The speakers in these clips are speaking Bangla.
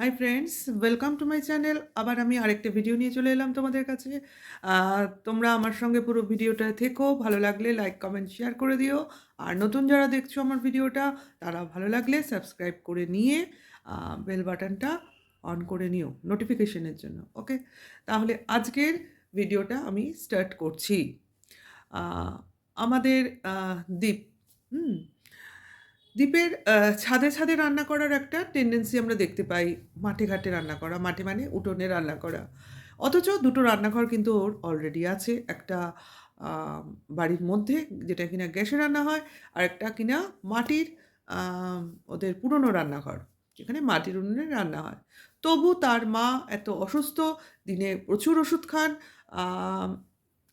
Hi friends, welcome to my channel. আবার আমি আরেকটা ভিডিও নিয়ে চলে এলাম তোমাদের কাছে। তোমরা আমার সঙ্গে পুরো ভিডিওটা থেকো, ভালো লাগলে লাইক কমেন্ট শেয়ার করে দিও। আর নতুন যারা দেখছো আমার ভিডিওটা, তারা ভালো লাগলে সাবস্ক্রাইব করে নিয়ে বেল বাটনটা অন করে নিও নোটিফিকেশনের জন্য। ওকে, তাহলে আজকের ভিডিওটা আমি স্টার্ট করছি। আহ, আমাদের দ্বীপ, হুম দ্বীপের ছাদে ছাদে রান্না করার একটা টেন্ডেন্সি আমরা দেখতে পাই। মাঠে ঘাটে রান্না করা, মাঠে মানে উঠোনে রান্না করা। অথচ দুটো রান্নাঘর কিন্তু ওর অলরেডি আছে। একটা আহ, বাড়ির মধ্যে, যেটা কিনা গ্যাসে রান্না হয়, আর একটা কিনা মাটির, আহ, ওদের পুরনো রান্নাঘর, যেখানে মাটির উনুনে রান্না হয়। তবু তার মা এত অসুস্থ, দিনে প্রচুর ওষুধ খান। আহ,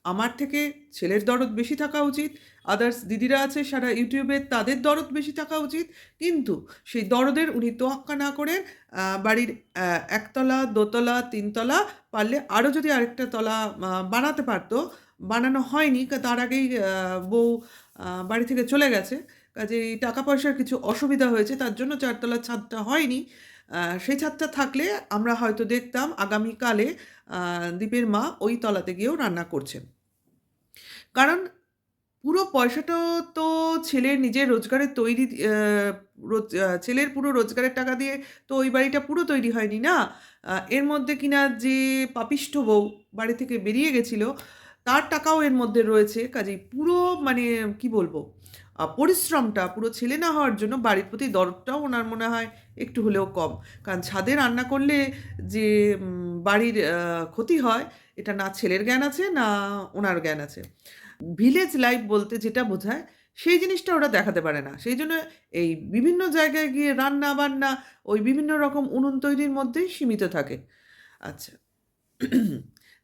আমার থেকে ছেলের দরদ বেশি থাকা উচিত, আদার্স দিদিরা আছে সারা ইউটিউবে, তাদের দরদ বেশি থাকা উচিত। কিন্তু সেই দরদের উনি তোয়াক্কা না করে বাড়ির একতলা, দোতলা, তিনতলা, পারলে আরও যদি আরেকটা তলা বানাতে পারতো, বানানো হয়নি, তার আগেই বউ বাড়ি থেকে চলে গেছে। কাজেই টাকা পয়সার কিছু অসুবিধা হয়েছে, তার জন্য চারতলার ছাদটা হয়নি। সেই ছাদটা থাকলে আমরা হয়তো দেখতাম আগামীকালে দীপের মা ওই তলাতে গিয়েও রান্না করছেন। কারণ পুরো পয়সাটা তো ছেলের নিজের রোজগারের তৈরি, ছেলের পুরো রোজগারের টাকা দিয়ে তো ওই বাড়িটা পুরো তৈরি হয়নি না। এর মধ্যে কিনা যে পাপিষ্ঠ বউ বাড়ি থেকে বেরিয়ে গেছিল, তার টাকাও এর মধ্যে রয়েছে। কাজেই পুরো, মানে কি বলবো, পরিশ্রমটা পুরো ছেলে না হওয়ার জন্য বাড়ির প্রতি দরদটাও ওনার মনে হয় একটু হলেও কম। কারণ ছাদে রান্না করলে যে বাড়ির ক্ষতি হয়, এটা না ছেলের জ্ঞান আছে না ওনার জ্ঞান আছে। ভিলেজ লাইফ বলতে যেটা বোঝায়, সেই জিনিসটা ওরা দেখাতে পারে না। সেই জন্য এই বিভিন্ন জায়গায় গিয়ে রান্না বান্না ওই বিভিন্ন রকম উনুন তৈরির মধ্যেই সীমিত থাকে। আচ্ছা,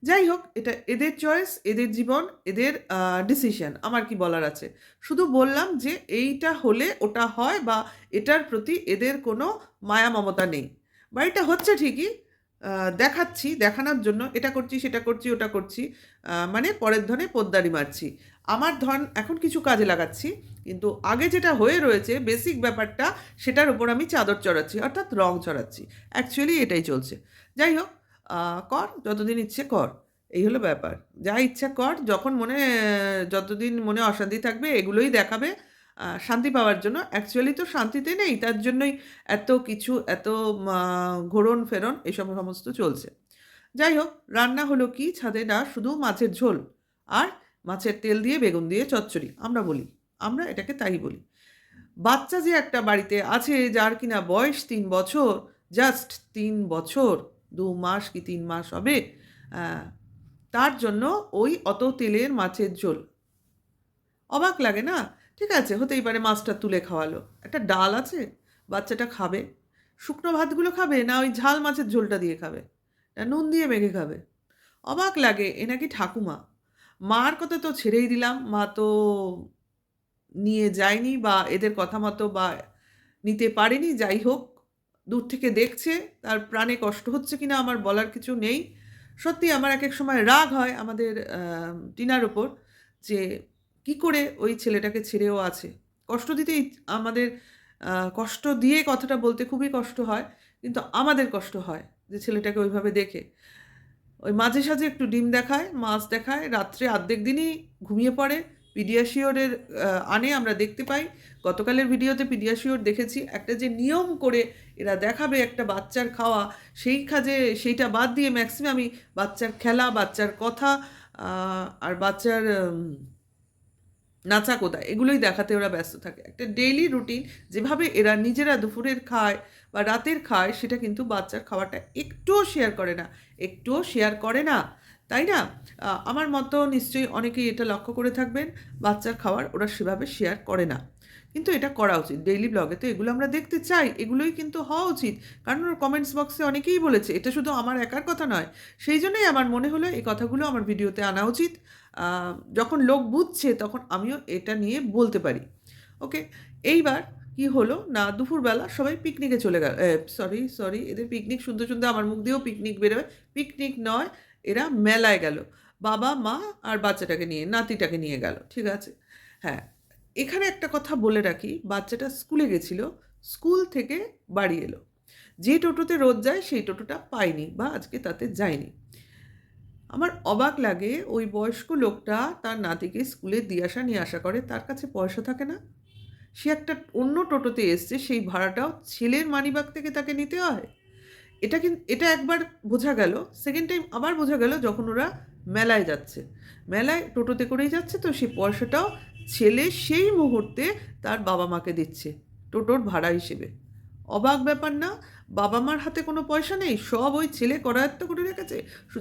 যাই হোক, এটা এদের চয়েস, এদের জীবন, এদের ডিসিশন। আমার কি বলার আছে? শুধু বললাম যে এইটা হলে ওটা হয়, বা এটার প্রতি এদের কোনো মায়া মমতা নেই। বাড়িটা হচ্ছে ঠিকই, দেখাচ্ছি, দেখানোর জন্য এটা করছি, সেটা করছি, ওটা করছি, মানে পরের ধনে পোদ্দারি মারছি। আমার ধন এখন কিছু কাজে লাগাচ্ছি, কিন্তু আগে যেটা হয়ে রয়েছে বেসিক ব্যাপারটা, সেটার উপর আমি চাদর চড়াচ্ছি, অর্থাৎ রং চড়াচ্ছি। অ্যাকচুয়ালি এটাই চলছে। যাই হোক, কর, যতদিন ইচ্ছে কর, এই হলো ব্যাপার। যা ইচ্ছা কর, যখন মনে যতদিন মনে অশান্তি থাকবে এগুলোই দেখাবে শান্তি পাওয়ার জন্য। অ্যাকচুয়ালি তো শান্তিতে নেই, তার জন্যই এত কিছু, এত ঘোরন ফেরন এসব সমস্ত চলছে। যাই হোক, রান্না হলো কি ছাদে, না শুধু মাছের ঝোল আর মাছের তেল দিয়ে বেগুন দিয়ে চচ্চড়ি, আমরা বলি, আমরা এটাকে তাই বলি। বাচ্চা যে একটা বাড়িতে আছে, যার কিনা বয়স 3 বছর, জাস্ট 3 বছর, 2 মাস কি 3 মাস হবে, আহ, তার জন্য ওই অত তেলের মাছের ঝোল অবাক লাগে না? ঠিক আছে, হতেই পারে, মাছটা তুলে খাওয়ালো, একটা ডাল আছে, বাচ্চাটা খাবে। শুকনো ভাতগুলো খাবে না ওই ঝাল মাছের ঝোলটা দিয়ে খাবে, না নুন দিয়ে মেখে খাবে? অবাক লাগে, এ নাকি ঠাকুমা। মার কথা তো ছেড়েই দিলাম, মা তো নিয়ে যায়নি, বা এদের কথা মতো বা নিতে পারেনি। যাই হোক, দূর থেকে দেখছে, তার প্রাণে কষ্ট হচ্ছে কিনা আমার বলার কিছু নেই। সত্যি আমার এক এক সময় রাগ হয় আমাদের টিনার ওপর, যে কি করে ওই ছেলেটাকে ছেড়েও আছে। কষ্ট দিতেই আমাদের, কষ্ট দিয়ে কথাটা বলতে খুবই কষ্ট হয়, কিন্তু আমাদের কষ্ট হয় যে ছেলেটাকে ওইভাবে দেখে। ওই মাঝে সাঝে একটু ডিম দেখায়, মাছ দেখায়, রাত্রে অর্ধেক দিনই ঘুমিয়ে পড়ে। পিডিয়াশিওরের আনে, আমরা দেখতে পাই। গতকালের ভিডিওতে পিডিয়াশিওর দেখেছি, একটা যে নিয়ম করে এরা দেখাবে একটা বাচ্চার খাওয়া, সেই কাজে সেইটা বাদ দিয়ে ম্যাক্সিমামই বাচ্চার খেলা, বাচ্চার কথা, আর বাচ্চার নাচা কোদা, এগুলোই দেখাতে ওরা ব্যস্ত থাকে। একটা ডেইলি রুটিন যেভাবে এরা নিজেরা দুপুরের খায় বা রাতের খায়, সেটা কিন্তু বাচ্চার খাওয়াটা একটুও শেয়ার করে না, একটুও শেয়ার করে না, তাই না? আমার মতো নিশ্চয়ই অনেকেই এটা লক্ষ্য করে থাকবেন, বাচ্চার খাওয়ার ওরা সেভাবে শেয়ার করে না। কিন্তু এটা করা উচিত। ডেইলি ব্লগে তো এগুলো আমরা দেখতে চাই, এগুলোই কিন্তু হওয়া উচিত। কারণ ওর কমেন্টস বক্সে অনেকেই বলেছে, এটা শুধু আমার একার কথা নয়। সেই জন্যই আমার মনে হলো এই কথাগুলো আমার ভিডিওতে আনা উচিত। যখন লোক বুঝছে তখন আমিও এটা নিয়ে বলতে পারি। ওকে, এইবার কি হলো না, দুপুরবেলা সবাই পিকনিকে চলে গেল। সরি সরি, এদের পিকনিক শুনতে শুনতে আমার মুখ দিয়েও পিকনিক বেরোয়। পিকনিক নয়, এরা মেলায় গেল, বাবা মা আর বাচ্চাটাকে নিয়ে, নাতিটাকে নিয়ে গেল, ঠিক আছে। হ্যাঁ, এখানে একটা কথা বলে রাখি, বাচ্চাটা স্কুলে গেছিল, স্কুল থেকে বাড়ি এলো, যে টোটোতে রোজ যায় সেই টোটোটা পায়নি বা আজকে তাতে যায়নি। আমার অবাক লাগে ওই বয়স্ক লোকটা তার নাতিকে স্কুলে দিয়ে আসা নিয়ে আসা করে, তার কাছে পয়সা থাকে না। সে একটা অন্য টোটোতে এসছে, সেই ভাড়াটাও ছেলের মানিব্যাগ থেকে তাকে নিতে হয়। এটা একবার বোঝা গেল। সেকেন্ড টাইম আবার বোঝা গেল যখন ওরা মেলায় যাচ্ছে। মেলায় টোটোতে করেই যাচ্ছে, তো সেই পয়সাটাও ছেলে সেই মুহূর্তে তার বাবা মাকে দিচ্ছে টোটোর ভাড়া হিসেবে। অবাক ব্যাপার না? বাবা মার হাতে কোনো পয়সা নেই, সব ওই ছেলে করায়ত্ত করে রেখেছে।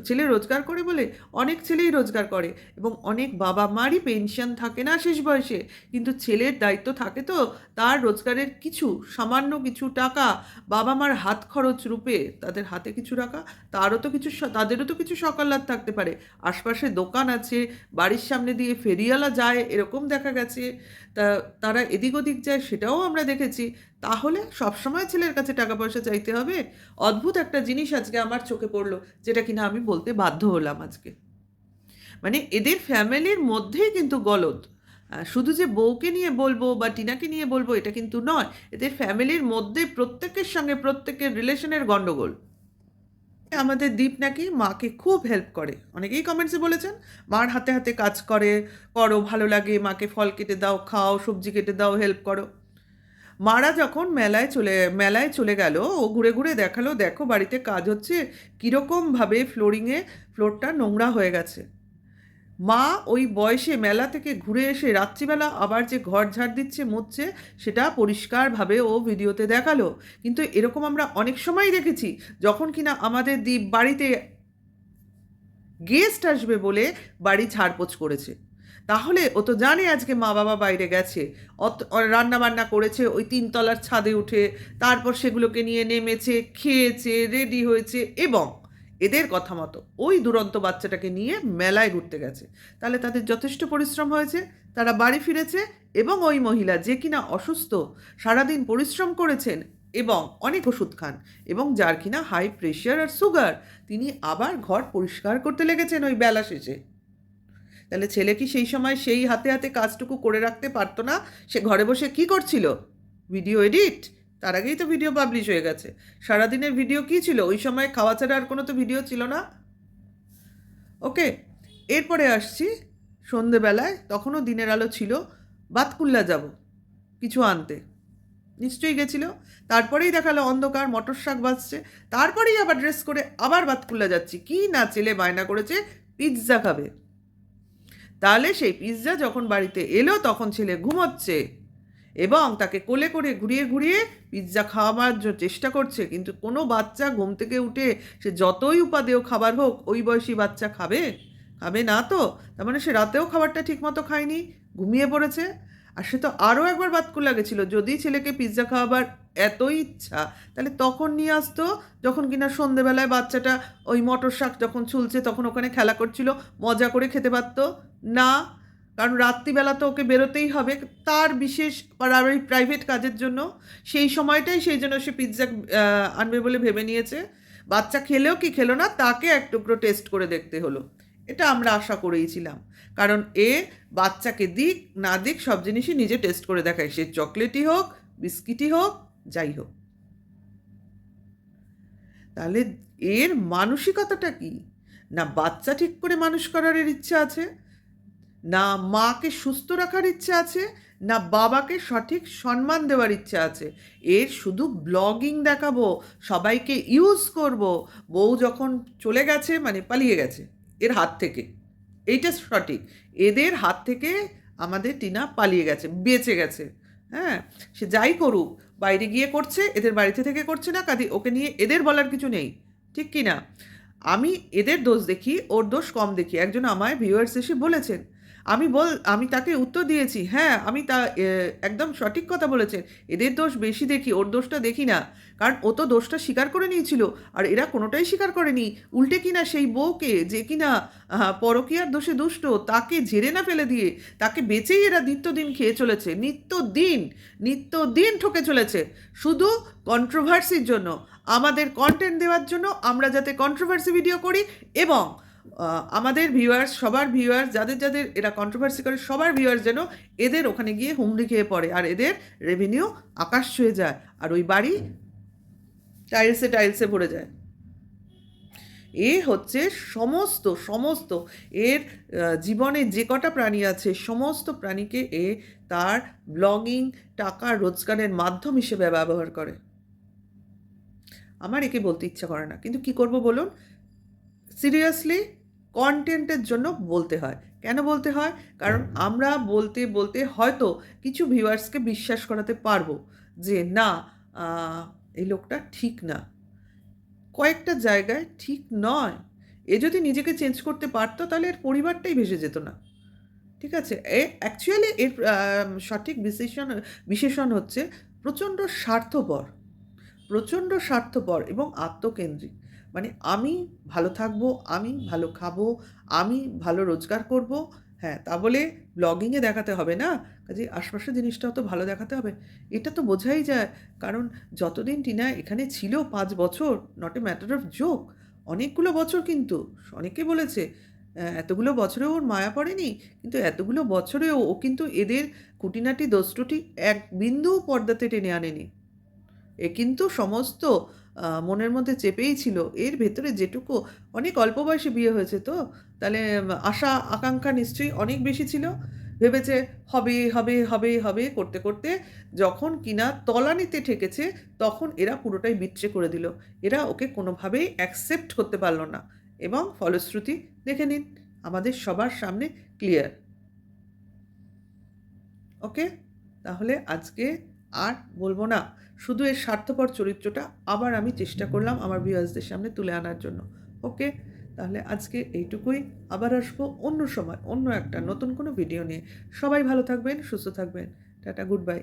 ছেলে রোজগার করে বলে, অনেক ছেলেই রোজগার করে এবং অনেক বাবা মারই পেনশন থাকে না শেষ বয়সে, কিন্তু ছেলের দায়িত্ব থাকে তো তার রোজগারের কিছু সামান্য কিছু টাকা বাবা মার হাত খরচ রূপে তাদের হাতে কিছু রাখা। তাদেরও তো কিছু সকাল্লাদ থাকতে পারে। আশপাশে দোকান আছে, বাড়ির সামনে দিয়ে ফেরিওয়ালা যায়, এরকম দেখা গেছে। তারা এদিক ওদিক যায়, সেটাও আমরা দেখেছি। তাহলে সবসময় ছেলের কাছে টাকা পয়সা চাইতে হবে? অদ্ভুত একটা জিনিস আজকে আমার চোখে পড়লো, যেটা কিনা আমি বলতে বাধ্য হলাম আজকে। মানে এদের ফ্যামিলির মধ্যেই কিন্তু গলদ। শুধু যে বউকে নিয়ে বলবো বা টিনাকে নিয়ে বলবো এটা কিন্তু নয়, এদের ফ্যামিলির মধ্যে প্রত্যেকের সঙ্গে প্রত্যেকের রিলেশনের গণ্ডগোল। আমাদের দীপ নাকি মাকে খুব হেল্প করে, অনেকেই কমেন্টসে বলেছেন মার হাতে হাতে কাজ করো, ভালো লাগে, মাকে ফল কেটে দাও, খাও, সবজি কেটে দাও, হেল্প করো। মারা যখন মেলায় চলে গেল, ও ঘুরে ঘুরে দেখালো, দেখো বাড়িতে কাজ হচ্ছে, কীরকমভাবে ফ্লোরটা নোংরা হয়ে গেছে। মা ওই বয়সে মেলা থেকে ঘুরে এসে রাত্রিবেলা আবার যে ঘর ঝাড় দিচ্ছে, মুছছে, সেটা পরিষ্কারভাবে ও ভিডিওতে দেখালো। কিন্তু এরকম আমরা অনেক সময় দেখেছি যখন কিনা আমাদের দীপ বাড়িতে গেস্ট আসবে বলে বাড়ি ঝাড়পোছ করেছে। তাহলে ও তো জানে আজকে মা বাবা বাইরে গেছে, রান্না বান্না করেছে ওই 3 তলার ছাদে উঠে, তারপর সেগুলোকে নিয়ে নেমেছে, খেয়েছে, রেডি হয়েছে এবং এদের কথা মতো ওই দুরন্ত বাচ্চাটাকে নিয়ে মেলায় ঘুরতে গেছে। তাহলে তাদের যথেষ্ট পরিশ্রম হয়েছে, তারা বাড়ি ফিরেছে এবং ওই মহিলা যে কিনা অসুস্থ, সারাদিন পরিশ্রম করেছেন এবং অনেক ওষুধ খান এবং যার কিনা হাই প্রেশার আর সুগার, তিনি আবার ঘর পরিষ্কার করতে লেগেছেন ওই বেলা শেষে। তাহলে ছেলে কি সেই সময় সেই হাতে হাতে কাজটুকু করে রাখতে পারতো না? সে ঘরে বসে কি করছিল? Video edit. তার আগেই তো ভিডিও পাবলিশ হয়ে গেছে। সারাদিনের ভিডিও কী ছিল? ওই সময় খাওয়া ছাড়া আর কোনো তো ভিডিও ছিল না। ওকে, এরপরে আসছি সন্ধেবেলায়, তখনও দিনের আলো ছিল। বাতকুল্লা যাব কিছু আনতে, নিশ্চয়ই গেছিল। তারপরেই দেখালো অন্ধকার, মটর শাক বাজছে। তারপরেই আবার ড্রেস করে আবার বাতকুল্লা যাচ্ছি। কি না ছেলে বায়না করেছে পিৎজা খাবে। তাহলে সেই পিৎজা যখন বাড়িতে এলো তখন ছেলে ঘুমোচ্ছে এবং তাকে কোলে করে ঘুরিয়ে ঘুরিয়ে পিৎজা খাওয়াবার চেষ্টা করছে, কিন্তু কোনো বাচ্চা ঘুম থেকে উঠে সে যতই উপাদেয় খাবার হোক ওই বয়সী বাচ্চা খাবে? খাবে না তো। তার মানে সে রাতেও খাবারটা ঠিকমতো খায়নি, ঘুমিয়ে পড়েছে। আর সে তো আরও একবার বাতকুল্লা গেছিল, যদি ছেলেকে পিৎজা খাওয়াবার এতই ইচ্ছা তাহলে তখন নিয়ে আসতো যখন কিনা সন্ধেবেলায় বাচ্চাটা ওই মটর শাক যখন ছুলছে তখন ওখানে খেলা করছিল, মজা করে খেতে পারতো না। কারণ রাত্রিবেলা তো ওকে বেরোতেই হবে তার বিশেষ প্রাইভেট কাজের জন্য। সেই সময়টাই সেই জন্য সে পিৎজা আনবে বলে ভেবে নিয়েছে। বাচ্চা খেলেও কি খেলো না, তাকে এক টুকরো টেস্ট করে দেখতে হলো। এটা আমরা আশা করেইছিলাম, কারণ বাচ্চাকে দিক না দিক সব জিনিসই নিজে টেস্ট করে দেখায়, সে চকলেটই হোক, বিস্কিটই হোক, যাই হোক। তাহলে এর মানসিকতাটা কি? না বাচ্চা ঠিক করে মানুষ করার ইচ্ছা আছে, না মাকে সুস্থ রাখার ইচ্ছা আছে, না বাবাকে সঠিক সম্মান দেওয়ার ইচ্ছা আছে। এর শুধু ব্লগিং দেখাবো, সবাইকে ইউজ করব। বউ যখন চলে গেছে মানে পালিয়ে গেছে এর হাত থেকে, এইটা সঠিক। এদের হাত থেকে আমাদের টিনা পালিয়ে গেছে, বেঁচে গেছে। হ্যাঁ, সে যাই করুক, বাইরে গিয়ে করছে, এদের বাড়িতে থেকে করছে না, কাজে ওকে নিয়ে এদের বলার কিছু নেই, ঠিক কি না? আমি এদের দোষ দেখি, ওর দোষ কম দেখি। একজন আমায় ভিউয়ার্স এসে বলেছেন, আমি তাকে উত্তর দিয়েছি, হ্যাঁ আমি একদম সঠিক কথা বলেছেন, এদের দোষ বেশি দেখি, ওর দোষটা দেখি না। কারণ ও তো দোষটা স্বীকার করে নিয়েছিল, আর এরা কোনোটাই স্বীকার করেনি। উল্টে কিনা সেই বউকে, যে কিনা পরকীয়ার দোষে দুষ্ট, তাকে ঝেড়ে না ফেলে দিয়ে তাকে বেঁচেই এরা নিত্যদিন খেয়ে চলেছে, নিত্যদিন ঠকে চলেছে, শুধু কন্ট্রোভার্সির জন্য, আমাদের কন্টেন্ট দেওয়ার জন্য, আমরা যাতে কন্ট্রোভার্সি ভিডিও করি এবং আমাদের ভিউয়ার্স, সবার ভিউয়ার্স, যাদের যাদের এরা কন্ট্রোভার্সি করে সবার ভিউয়ার্স যেন এদের ওখানে গিয়ে হুমড়ি খেয়ে পড়ে আর এদের রেভিনিউ আকাশ ছুঁয়ে যায়, আর ওই বাড়ি টাইলসে টাইলসে ভরে যায়। এ হচ্ছে সমস্ত সমস্ত এর জীবনে যে কটা প্রাণী আছে সমস্ত প্রাণীকে এ তার ব্লগিং টাকা রোজগারের মাধ্যম হিসেবে ব্যবহার করে। আমার একে বলতে ইচ্ছা করে না, কিন্তু কি করব বলুন? সিরিয়াসলি কন্টেন্টের জন্য বলতে হয়। কেন বলতে হয়? কারণ আমরা বলতে বলতে হয়তো কিছু ভিউয়ার্সকে বিশ্বাস করাতে পারবো যে না, এই লোকটা ঠিক না, কয়েকটা জায়গায় ঠিক নয়। এ যদি নিজেকে চেঞ্জ করতে পারতো তাহলে এর পরিবারটাই ভেসে যেত না। ঠিক আছে? অ্যাকচুয়ালি এর সঠিক বিশেষণ হচ্ছে প্রচণ্ড স্বার্থপর, প্রচণ্ড স্বার্থপর এবং আত্মকেন্দ্রিক। মানে আমি ভালো থাকবো, আমি ভালো খাবো, আমি ভালো রোজগার করব। হ্যাঁ, তা বলে ব্লগিংয়ে দেখাতে হবে না, কাজেই আশপাশের জিনিসটাও তো ভালো দেখাতে হবে। এটা তো বোঝাই যায়। কারণ যতদিন টিনা এখানে ছিল ৫ বছর, not a matter of joke, অনেকগুলো বছর কিন্তু। অনেকে বলেছে এতগুলো বছরেও ওর মায়া পড়েনি, কিন্তু এতগুলো বছরেও ও কিন্তু এদের খুঁটিনাটি দোষ-ত্রুটি এক বিন্দুও পর্দাতে টেনে আনেনি। এ কিন্তু সমস্ত মনের মধ্যে চেপেই ছিল। এর ভেতরে যেটুকু, অনেক অল্প বয়সে বিয়ে হয়েছে তো, তাহলে আশা আকাঙ্ক্ষা নিশ্চয়ই অনেক বেশি ছিল। ভেবেছে হবে, হবে, হবে, হবে করতে, করতে যখন কিনা তলানিতে ঠেকেছে, তখন এরা পুরোটাই বিট্রে করে দিল। এরা ওকে কোনোভাবেই অ্যাকসেপ্ট করতে পারল না এবং ফলশ্রুতি দেখে নিন, আমাদের সবার সামনে ক্লিয়ার। ওকে? তাহলে আজকে আর বলবো না। শুধু এর স্বার্থপর চরিত্রটা আবার আমি চেষ্টা করলাম আমার ভিউয়ার্সদের সামনে তুলে আনার জন্য। ওকে? তাহলে আজকে এইটুকুই। আবার আসবো অন্য সময়, অন্য একটা নতুন কোনো ভিডিও নিয়ে। সবাই ভালো থাকবেন, সুস্থ থাকবেন। Tata, good bye.